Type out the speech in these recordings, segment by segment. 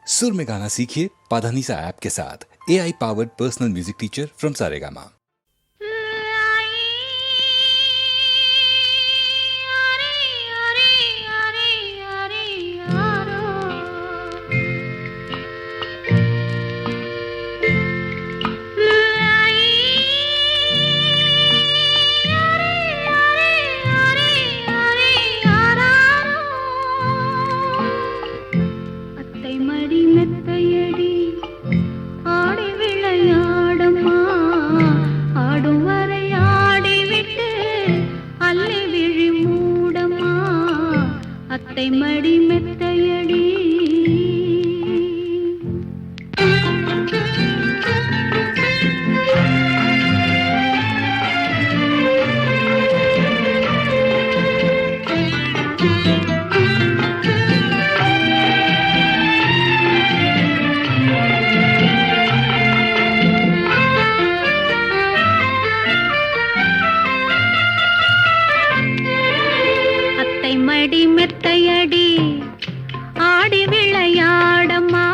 सुर में गाना सीखिए पाधानीसा ऐप के साथ। AI powered personal music teacher from Saregama. மடி மெத்தையடி மடி மெத்தையடி ஆடி விளையாடம்மா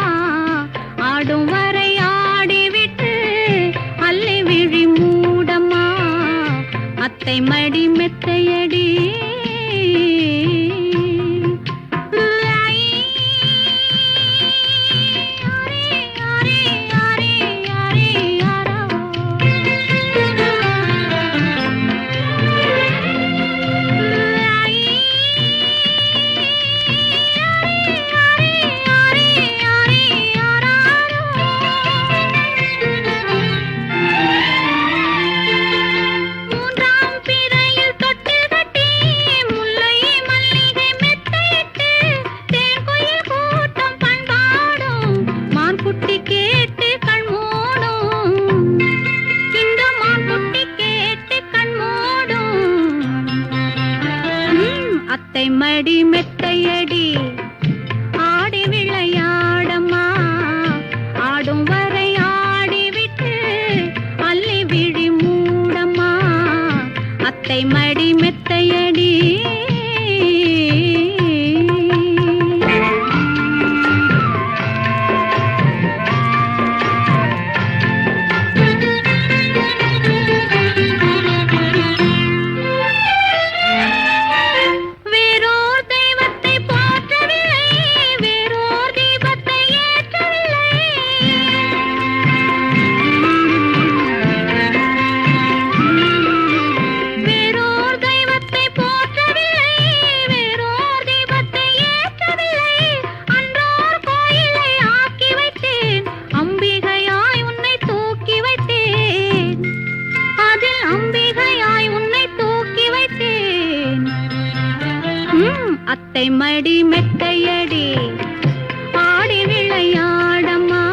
ஆடும் வரை ஆடிவிட்டு அள்ளி விழி மூடம்மா அத்தை மடி மெத்தையடி அத்தை மடி மெத்தையடி ஆடி விளையாடம்மா ஆடும் வரை ஆடிவிட்டு அள்ளி விழி மூடம்மா அத்தை மடி மெத்தையடி அத்தை மடி மெத்தையடி ஆடி விளையாடம்மா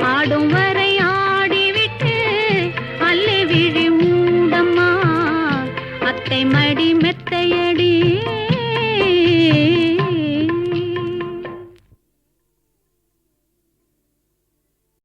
ஆடும் வரை ஆடிவிட்டு அள்ளி விழி மூடம்மா அத்தை மடி மெத்தையடி